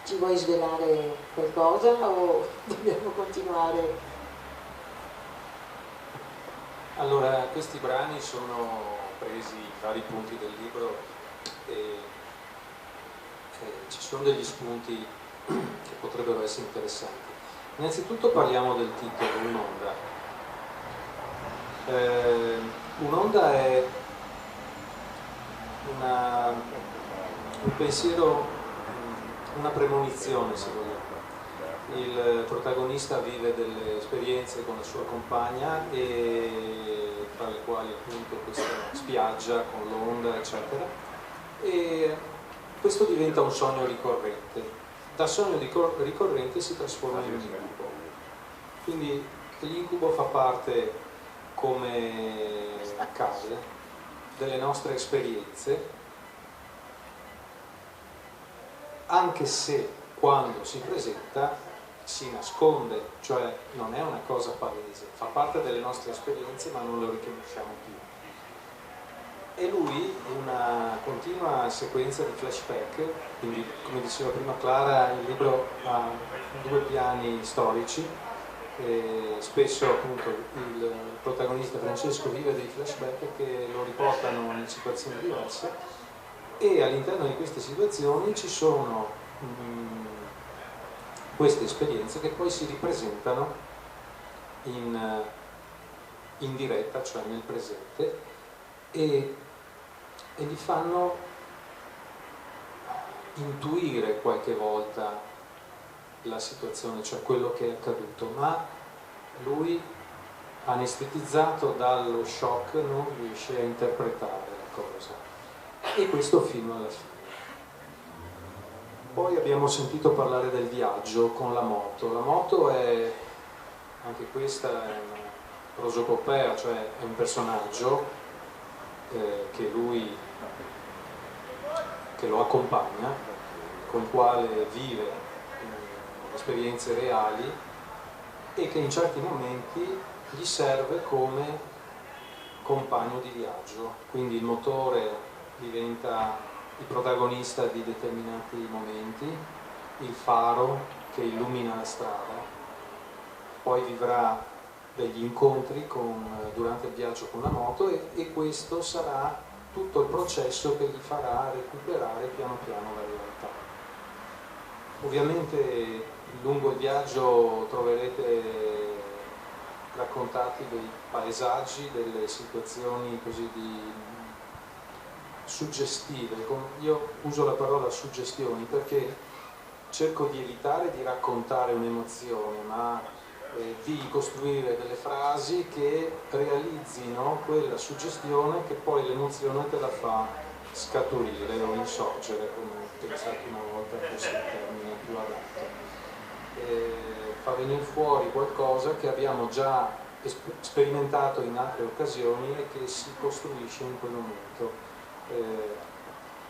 Ci vuoi svelare qualcosa o dobbiamo continuare? Allora, questi brani sono presi in vari punti del libro e ci sono degli spunti che potrebbero essere interessanti. Innanzitutto parliamo del titolo, Un'onda. Un'onda è un pensiero, una premonizione, se vogliamo. Il protagonista vive delle esperienze con la sua compagna, e tra le quali appunto questa spiaggia con l'onda, eccetera, e questo diventa un sogno ricorrente. Da sogno ricorrente si trasforma in un incubo. Quindi l'incubo fa parte, come accade, delle nostre esperienze, anche se quando si presenta si nasconde, cioè non è una cosa palese, fa parte delle nostre esperienze ma non lo riconosciamo più. E lui, in una continua sequenza di flashback, quindi come diceva prima Clara, il libro ha due piani storici, e spesso appunto il protagonista Francesco vive dei flashback che lo riportano in situazioni diverse, e all'interno di queste situazioni ci sono queste esperienze che poi si ripresentano in diretta, cioè nel presente, e gli fanno intuire qualche volta la situazione, cioè quello che è accaduto, ma lui, anestetizzato dallo shock, non riesce a interpretare la cosa, e questo fino alla fine. Poi abbiamo sentito parlare del viaggio con la moto. La moto è, anche questa è una prosopopea, cioè è un personaggio che lo accompagna, con il quale vive esperienze reali, e che in certi momenti gli serve come compagno di viaggio. Quindi il motore diventa il protagonista di determinati momenti, il faro che illumina la strada, poi vivrà degli incontri durante il viaggio con la moto, e questo sarà tutto il processo che gli farà recuperare piano piano la realtà. Ovviamente lungo il viaggio troverete raccontati dei paesaggi, delle situazioni così suggestive. Io uso la parola suggestioni perché cerco di evitare di raccontare un'emozione, ma di costruire delle frasi che realizzino quella suggestione che poi l'emozione te la fa scaturire o insorgere, come ho pensato una volta fosse il termine più adatto. Fa venire fuori qualcosa che abbiamo già sperimentato in altre occasioni e che si costruisce in quel momento.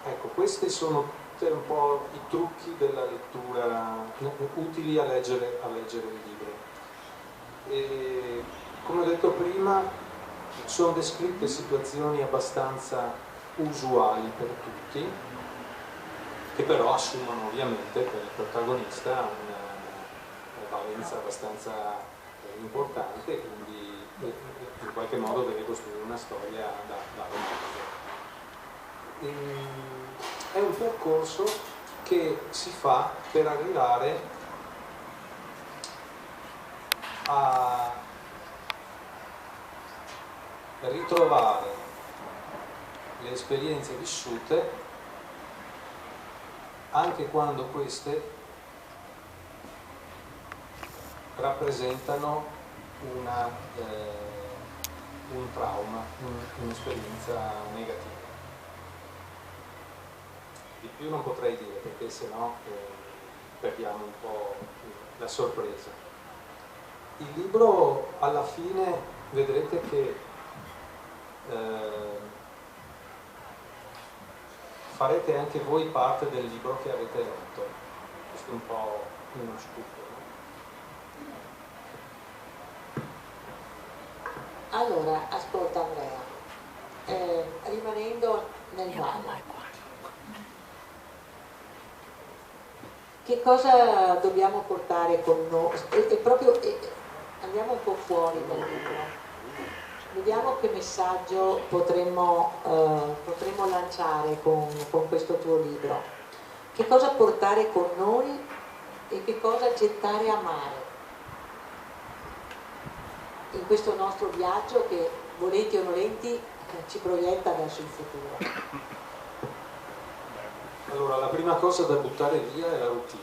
Ecco, questi sono tutti un po' i trucchi della lettura utili a leggere il libro. E, come ho detto prima, sono descritte situazioni abbastanza usuali per tutti, che però assumono ovviamente per il protagonista una valenza abbastanza importante, e quindi in qualche modo deve costruire una storia da romanzo. È un percorso che si fa per arrivare a ritrovare le esperienze vissute anche quando queste rappresentano un trauma, un'esperienza negativa. Di più non potrei dire, perché sennò perdiamo un po' la sorpresa. Il libro, alla fine, vedrete che farete anche voi parte del libro che avete letto. Questo è un po' uno scoop. Allora, ascolta Andrea, rimanendo nel mare, che cosa dobbiamo portare con noi? Andiamo un po' fuori dal libro. Vediamo che messaggio potremmo lanciare con questo tuo libro. Che cosa portare con noi e che cosa gettare a mare in questo nostro viaggio che, volenti o nolenti, ci proietta verso il futuro. Allora, la prima cosa da buttare via è la routine,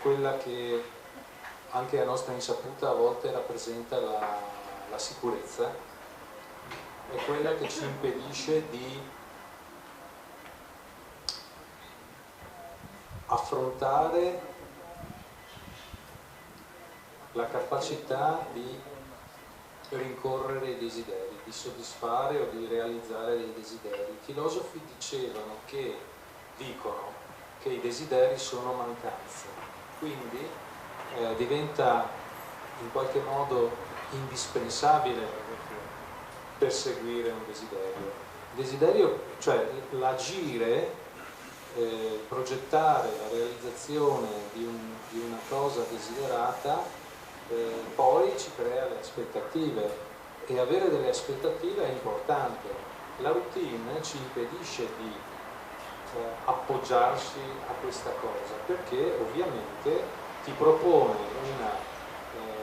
quella che anche a nostra insaputa a volte rappresenta la sicurezza, è quella che ci impedisce di affrontare la capacità di rincorrere i desideri, di soddisfare o di realizzare dei desideri. I filosofi dicono che i desideri sono mancanze, quindi diventa in qualche modo indispensabile perseguire un desiderio. Il desiderio, cioè l'agire, progettare la realizzazione di una cosa desiderata, poi ci crea le aspettative, e avere delle aspettative è importante. La routine ci impedisce di appoggiarsi a questa cosa, perché ovviamente ti propone una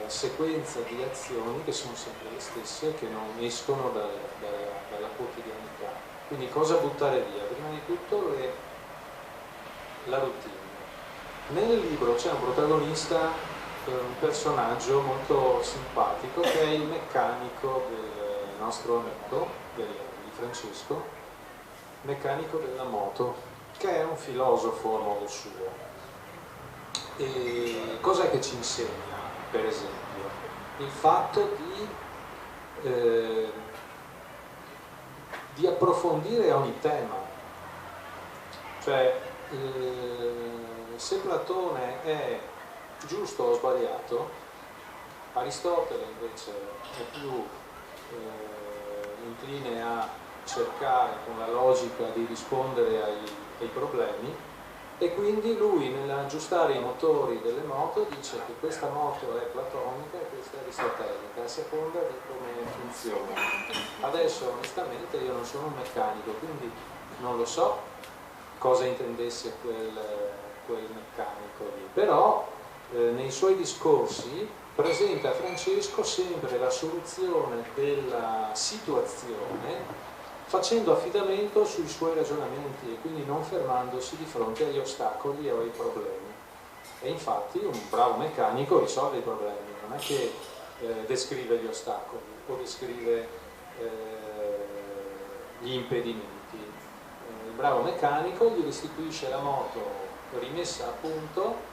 sequenza di azioni che sono sempre le stesse, che non escono dalla quotidianità. Quindi cosa buttare via? Prima di tutto la routine. Nel libro c'è un protagonista, un personaggio molto simpatico, che è il meccanico del nostro amico, di Francesco, meccanico della moto, che è un filosofo a modo suo. E cos'è che ci insegna, per esempio? Il fatto di approfondire ogni tema. Cioè, se Platone è giusto o sbagliato, Aristotele invece è più incline a cercare con la logica di rispondere ai problemi, e quindi lui, nell'aggiustare i motori delle moto, dice che questa moto è platonica e questa è aristotelica, a seconda di come funziona. Adesso onestamente io non sono un meccanico, quindi non lo so cosa intendesse quel meccanico lì, però nei suoi discorsi presenta a Francesco sempre la soluzione della situazione, facendo affidamento sui suoi ragionamenti e quindi non fermandosi di fronte agli ostacoli o ai problemi. E infatti un bravo meccanico risolve i problemi, non è che descrive gli ostacoli o descrive gli impedimenti. Il bravo meccanico gli restituisce la moto rimessa a punto,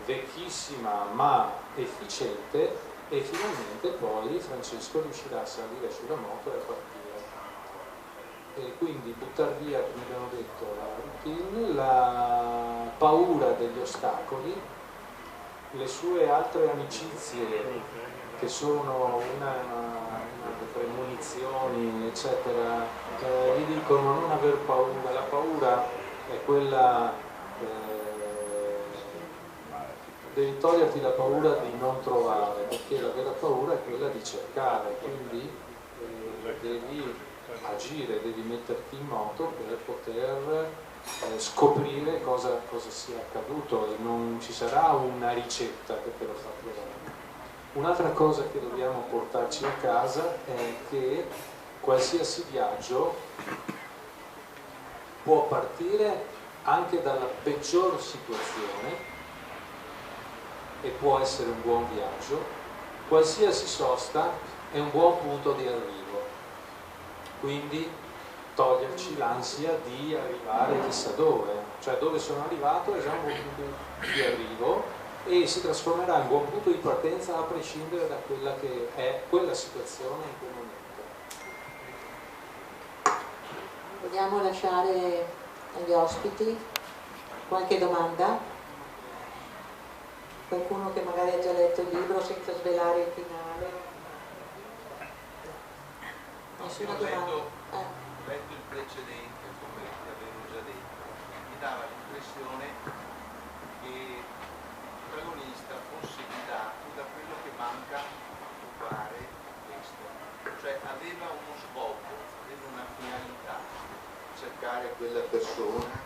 vecchissima ma efficiente, e finalmente poi Francesco riuscirà a salire sulla moto e a partire. E quindi buttare via, come abbiamo detto, la routine, la paura degli ostacoli, le sue altre amicizie che sono una delle premonizioni, eccetera, gli dicono non aver paura, la paura è quella, devi toglierti la paura di non trovare, perché la vera paura è quella di cercare, quindi devi agire, devi metterti in moto per poter scoprire cosa sia accaduto, e non ci sarà una ricetta che te lo fa trovare. Un'altra cosa che dobbiamo portarci a casa è che qualsiasi viaggio può partire anche dalla peggior situazione e può essere un buon viaggio. Qualsiasi sosta è un buon punto di arrivo, quindi toglierci l'ansia di arrivare chissà dove, cioè dove sono arrivato è già un buon punto di arrivo e si trasformerà in buon punto di partenza a prescindere da quella che è quella situazione in quel momento. Vogliamo lasciare agli ospiti qualche domanda? Qualcuno che magari ha già letto il libro senza svelare il finale? Nessuna domanda? Ho letto il precedente, come avevo già detto, mi dava l'impressione l'impressione che il protagonista fosse guidato da quello che manca a fare questo, cioè aveva uno scopo, aveva una finalità, cercare quella persona,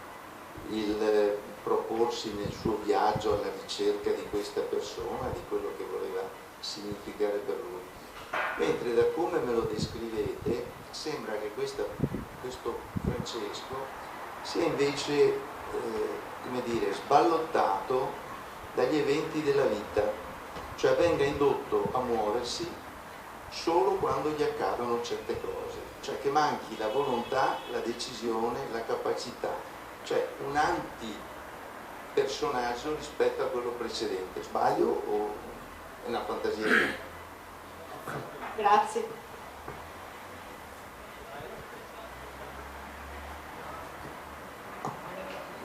il proporsi nel suo viaggio alla ricerca di questa persona, di quello che voleva significare per lui. Mentre da come me lo descrivete sembra che questo Francesco sia invece come dire, sballottato dagli eventi della vita, cioè venga indotto a muoversi solo quando gli accadono certe cose, cioè che manchi la volontà, la decisione, la capacità, cioè un anti-personaggio rispetto a quello precedente. Sbaglio o è una fantasia? Grazie.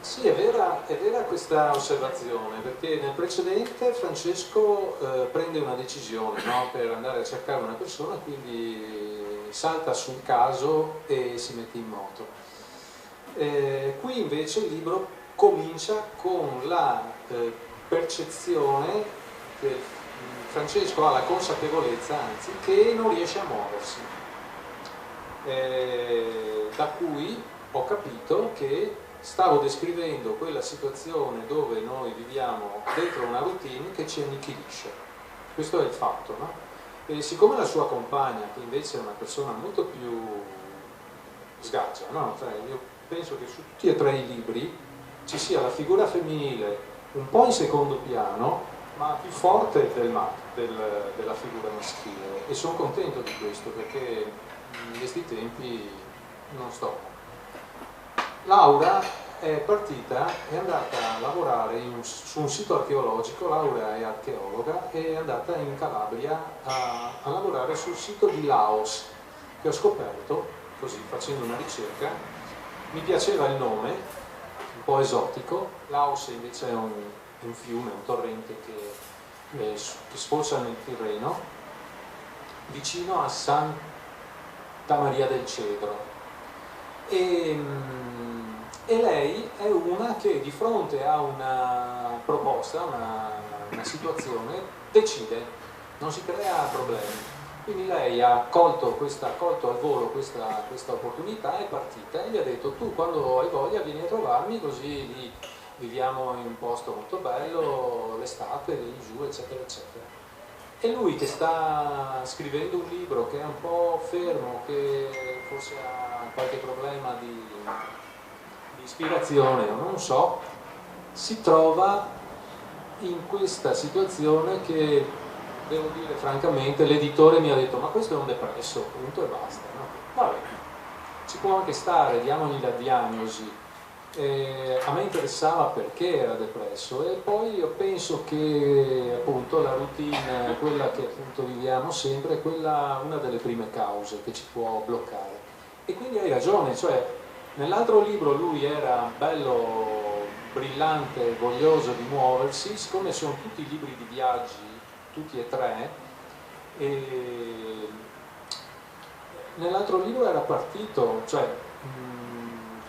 Sì, è vera questa osservazione, perché nel precedente Francesco prende una decisione, no, per andare a cercare una persona, quindi salta sul caso e si mette in moto. Qui invece il libro comincia con la percezione che Francesco ha la consapevolezza, anzi, che non riesce a muoversi, da cui ho capito che stavo descrivendo quella situazione dove noi viviamo dentro una routine che ci annichilisce. Questo è il fatto, no? E siccome la sua compagna, che invece è una persona molto più sgaggia, no? Cioè, io penso che su tutti e tre i libri ci sia la figura femminile un po' in secondo piano, ma più forte della figura maschile, e sono contento di questo, perché in questi tempi non sto. Laura è partita, è andata a lavorare su un sito archeologico. Laura è archeologa, e è andata in Calabria a lavorare sul sito di Laos, che ho scoperto così facendo una ricerca. Mi piaceva il nome, un po' esotico. Laos invece è un fiume, un torrente che sfocia nel Tirreno, vicino a Santa Maria del Cedro. E lei è una che di fronte a una proposta, una situazione, decide, non si crea problemi. Quindi lei ha colto al volo questa opportunità, è partita e gli ha detto: tu quando hai voglia vieni a trovarmi, così lì viviamo in un posto molto bello, l'estate, vieni giù, eccetera, eccetera. E lui, che sta scrivendo un libro, che è un po' fermo, che forse ha qualche problema di ispirazione o non so, si trova in questa situazione che, devo dire francamente, l'editore mi ha detto: ma questo è un depresso, punto e basta, no? Vabbè, ci può anche stare, diamogli la diagnosi. A me interessava perché era depresso, e poi io penso che appunto la routine, quella che appunto viviamo sempre, è quella, una delle prime cause che ci può bloccare. E quindi hai ragione, cioè nell'altro libro lui era bello, brillante, voglioso di muoversi. Siccome sono tutti libri di viaggi, tutti e tre, e nell'altro libro era partito, cioè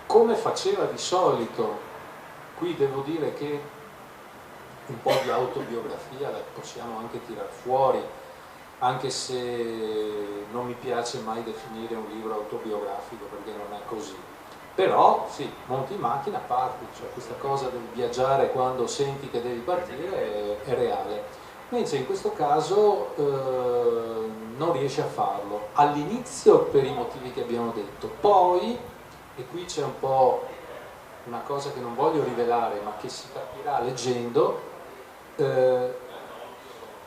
come faceva di solito. Qui devo dire che un po' di autobiografia la possiamo anche tirar fuori, anche se non mi piace mai definire un libro autobiografico, perché non è così. Però sì, monti in macchina, parti, cioè questa cosa del viaggiare quando senti che devi partire è reale. Mentre in questo caso non riesce a farlo, all'inizio per i motivi che abbiamo detto, poi, e qui c'è un po' una cosa che non voglio rivelare ma che si capirà leggendo,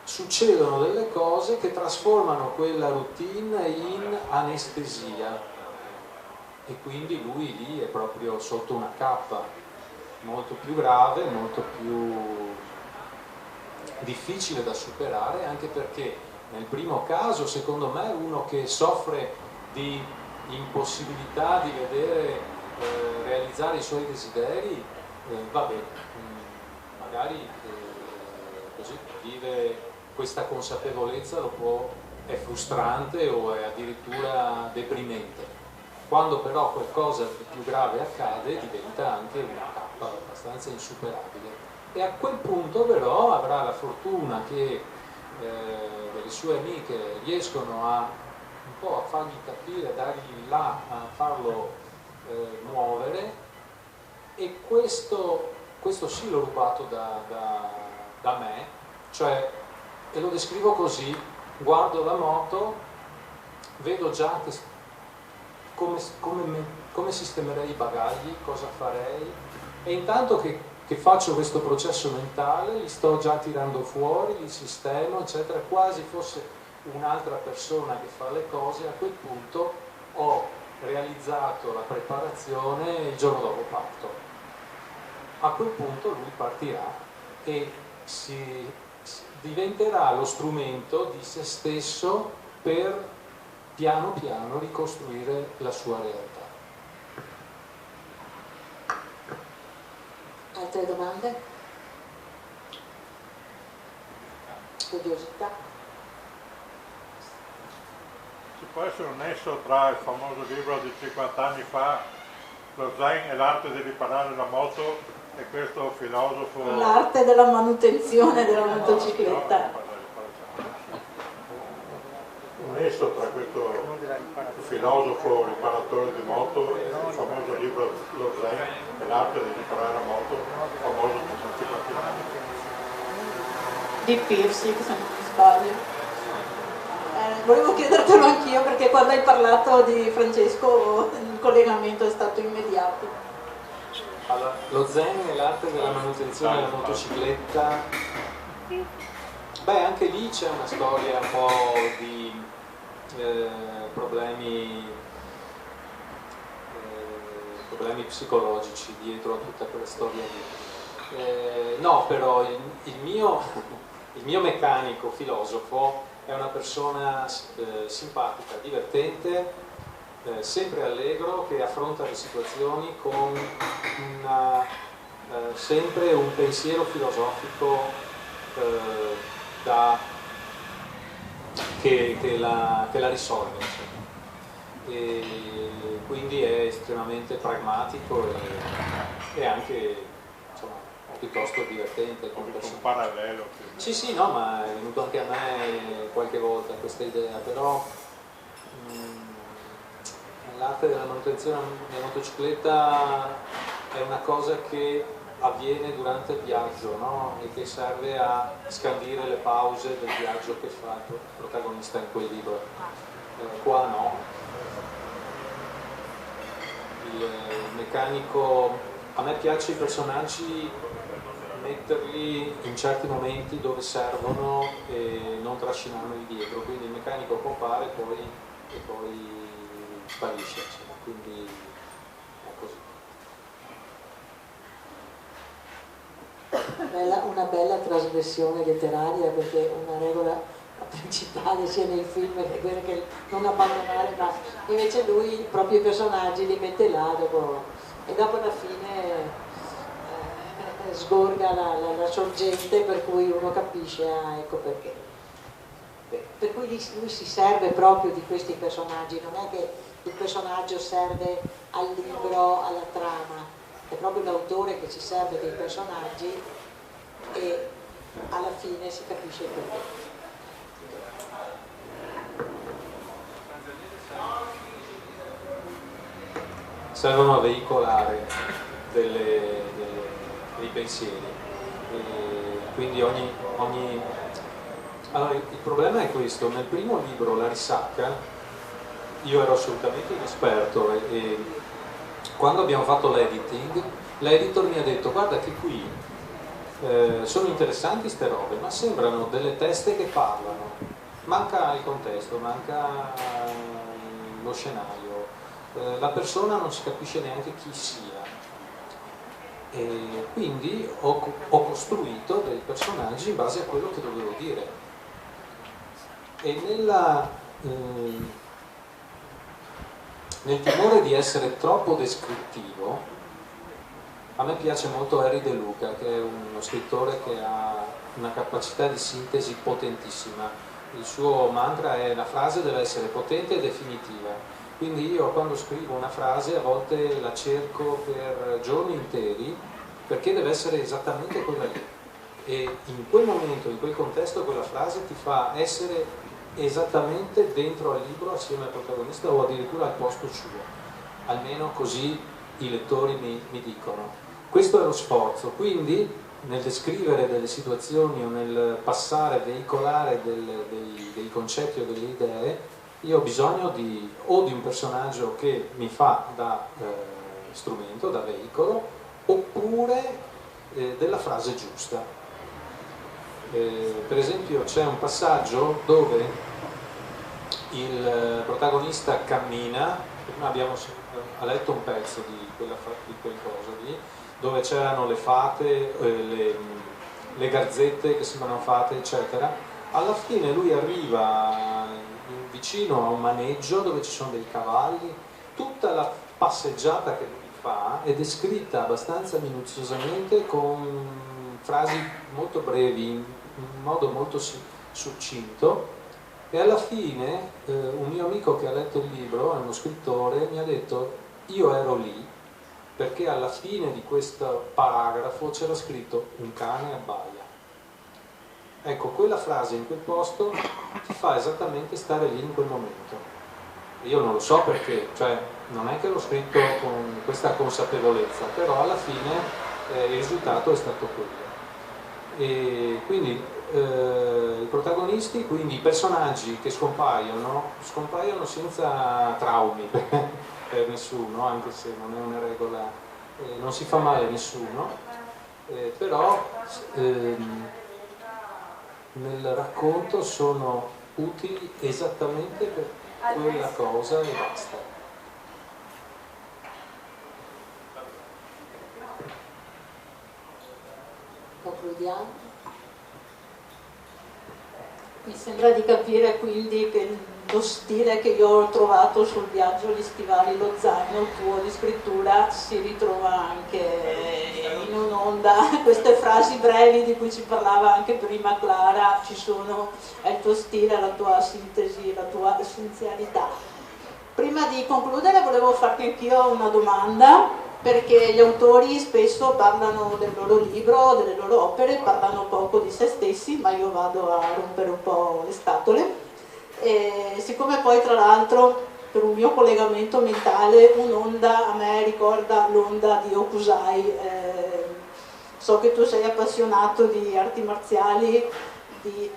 succedono delle cose che trasformano quella routine in anestesia, e quindi lui lì è proprio sotto una cappa molto più grave, molto più difficile da superare, anche perché nel primo caso, secondo me, uno che soffre di impossibilità di vedere realizzare i suoi desideri, vabbè, magari così vive questa consapevolezza, è frustrante o è addirittura deprimente. Quando però qualcosa di più grave accade diventa anche una cappa abbastanza insuperabile, e a quel punto però avrà la fortuna che delle sue amiche riescono un po' a fargli capire, a dargli là, a farlo muovere, e questo sì l'ho rubato da me, cioè, e lo descrivo così: guardo la moto, vedo già come sistemerei i bagagli, cosa farei, e intanto che faccio questo processo mentale li sto già tirando fuori, li sistemo, eccetera, quasi fosse un'altra persona che fa le cose. A quel punto ho realizzato la preparazione e il giorno dopo parto. A quel punto lui partirà e diventerà lo strumento di se stesso per piano piano ricostruire la sua realtà. Altre domande? Curiosità? Ci può essere un nesso tra il famoso libro di 50 anni fa, Lo Zen e l'arte di riparare la moto, e questo filosofo... L'arte della manutenzione della motocicletta. Un nesso tra questo filosofo riparatore di moto e il famoso libro Lo Zen e l'arte di riparare la moto, famoso di 50 anni. Di Pirsi, se non mi sbaglio. Volevo chiedertelo anch'io, perché quando hai parlato di Francesco il collegamento è stato immediato. Allora, lo Zen e l'arte della manutenzione della motocicletta, beh, anche lì c'è una storia un po' di problemi psicologici dietro a tutta quella storia lì. No, però il mio meccanico filosofo è una persona simpatica, divertente, sempre allegro, che affronta le situazioni con sempre un pensiero filosofico che la risolve, insomma. E quindi è estremamente pragmatico e anche, insomma, piuttosto divertente come persona. Un parallelo. Sì, no, ma è venuto anche a me qualche volta questa idea, però l'arte della manutenzione della motocicletta è una cosa che avviene durante il viaggio, no? E che serve a scandire le pause del viaggio che fa il protagonista in quel libro. Qua no. Il meccanico, a me piace i personaggi metterli in certi momenti dove servono e non trascinarli dietro, quindi il meccanico compare e poi sparisce, insomma, quindi è così. Una bella trasgressione letteraria, perché una regola principale sia nei film che quella che non abbandonare, ma invece lui proprio i personaggi li mette là e dopo alla fine sgorga la sorgente per cui uno capisce, ecco perché. Per cui lui si serve proprio di questi personaggi, non è che il personaggio serve al libro, alla trama, è proprio l'autore che ci serve dei personaggi e alla fine si capisce il perché. Servono a veicolare dei pensieri, e quindi allora il problema è questo: nel primo libro, La risacca, io ero assolutamente inesperto e quando abbiamo fatto l'editing, l'editor mi ha detto: guarda che qui sono interessanti ste robe, ma sembrano delle teste che parlano, manca il contesto, manca lo scenario, la persona non si capisce neanche chi sia. E quindi ho costruito dei personaggi in base a quello che dovevo dire, e nel timore di essere troppo descrittivo, a me piace molto Harry De Luca, che è uno scrittore che ha una capacità di sintesi potentissima. Il suo mantra è: la frase deve essere potente e definitiva. Quindi io quando scrivo una frase a volte la cerco per giorni interi perché deve essere esattamente quella lì. E in quel momento, in quel contesto, quella frase ti fa essere esattamente dentro al libro assieme al protagonista o addirittura al posto suo. Almeno così i lettori mi dicono. Questo è lo sforzo, quindi nel descrivere delle situazioni o nel passare, veicolare dei concetti o delle idee, io ho bisogno o di un personaggio che mi fa da strumento, da veicolo, oppure della frase giusta. Per esempio c'è un passaggio dove il protagonista cammina, prima ha letto un pezzo di quel cosa lì, dove c'erano le fate, le gazzette che sembrano fate, eccetera. Alla fine lui arriva vicino a un maneggio dove ci sono dei cavalli, tutta la passeggiata che lui fa è descritta abbastanza minuziosamente con frasi molto brevi, in modo molto succinto, e alla fine un mio amico che ha letto il libro, è uno scrittore, mi ha detto: io ero lì perché alla fine di questo paragrafo c'era scritto un cane abbaia. Ecco, quella frase in quel posto ti fa esattamente stare lì in quel momento. Io non lo so perché, cioè non è che l'ho scritto con questa consapevolezza, però alla fine il risultato è stato quello. E quindi i protagonisti, quindi i personaggi che scompaiono senza traumi per nessuno, anche se non è una regola, non si fa male a nessuno, però nel racconto sono utili esattamente per quella cosa e basta. Concludiamo. Mi sembra di capire quindi che lo stile che io ho trovato sul viaggio, gli stivali, lo zaino tuo di scrittura si ritrova anche in un'onda. Queste frasi brevi di cui ci parlava anche prima Clara, ci sono, è il tuo stile, la tua sintesi, la tua essenzialità. Prima di concludere volevo farti anch'io una domanda, perché gli autori spesso parlano del loro libro, delle loro opere, parlano poco di se stessi, ma io vado a rompere un po' le scatole. E siccome poi tra l'altro per un mio collegamento mentale un'onda a me ricorda l'onda di Hokusai, so che tu sei appassionato di arti marziali,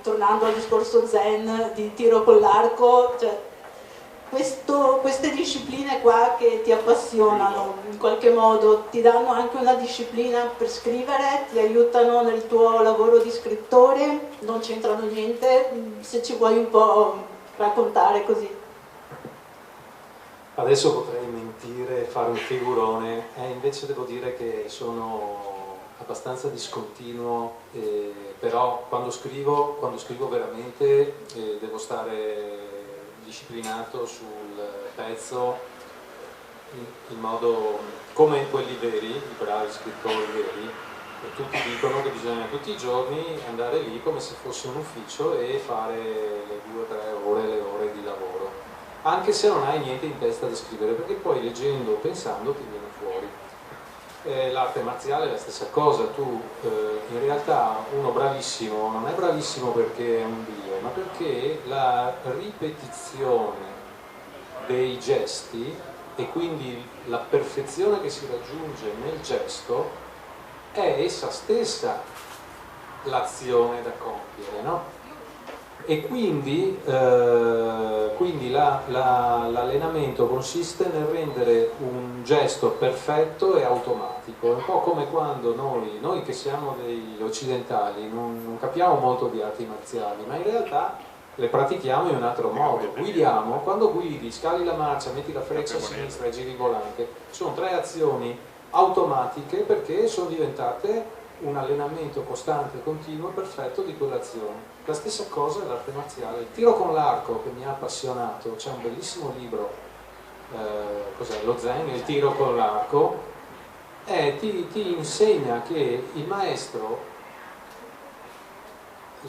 tornando al discorso zen, di tiro con l'arco, cioè queste discipline qua che ti appassionano in qualche modo ti danno anche una disciplina per scrivere, ti aiutano nel tuo lavoro di scrittore, non c'entrano niente, se ci vuoi un po' raccontare così. Adesso potrei mentire e fare un figurone, invece devo dire che sono abbastanza discontinuo, però quando scrivo veramente devo stare disciplinato sul pezzo in modo come quelli veri, i bravi scrittori veri, e tutti dicono che bisogna tutti i giorni andare lì come se fosse un ufficio e fare le 2 o 3 ore, le ore di lavoro, anche se non hai niente in testa da scrivere, perché poi leggendo o pensando ti viene fuori. L'arte marziale è la stessa cosa, tu in realtà uno bravissimo non è bravissimo perché è un dio, ma perché la ripetizione dei gesti e quindi la perfezione che si raggiunge nel gesto è essa stessa l'azione da compiere, no? E quindi l'allenamento consiste nel rendere un gesto perfetto e automatico, è un po' come quando noi che siamo degli occidentali non capiamo molto di arti marziali, ma in realtà le pratichiamo in un altro modo. Guidiamo, quando guidi, scali la marcia, metti la freccia a sinistra e giri il volante, sono 3 azioni automatiche perché sono diventate un allenamento costante, continuo e perfetto di quell'azione. La stessa cosa è l'arte marziale. Il tiro con l'arco che mi ha appassionato, c'è un bellissimo libro, cos'è? Lo Zen, il tiro con l'arco, ti insegna che il maestro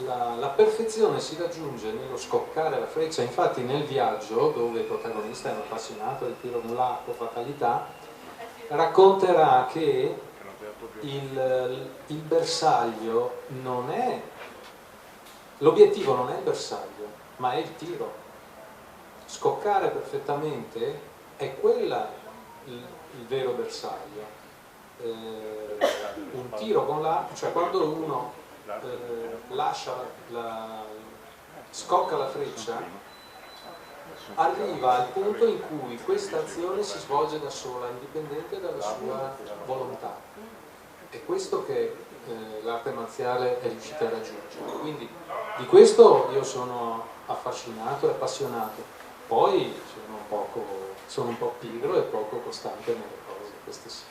la perfezione si raggiunge nello scoccare la freccia. Infatti nel viaggio, dove il protagonista è un appassionato del tiro con l'arco, fatalità, racconterà che il bersaglio non è, l'obiettivo non è il bersaglio, ma è il tiro. Scoccare perfettamente è quella il vero bersaglio. Un tiro con l'arco, cioè quando uno scocca la freccia, arriva al punto in cui questa azione si svolge da sola, indipendente dalla sua volontà. È questo che l'arte marziale è riuscita a raggiungere. Quindi di questo io sono affascinato e appassionato. Poi sono un po' pigro e poco costante nelle cose, questo sì.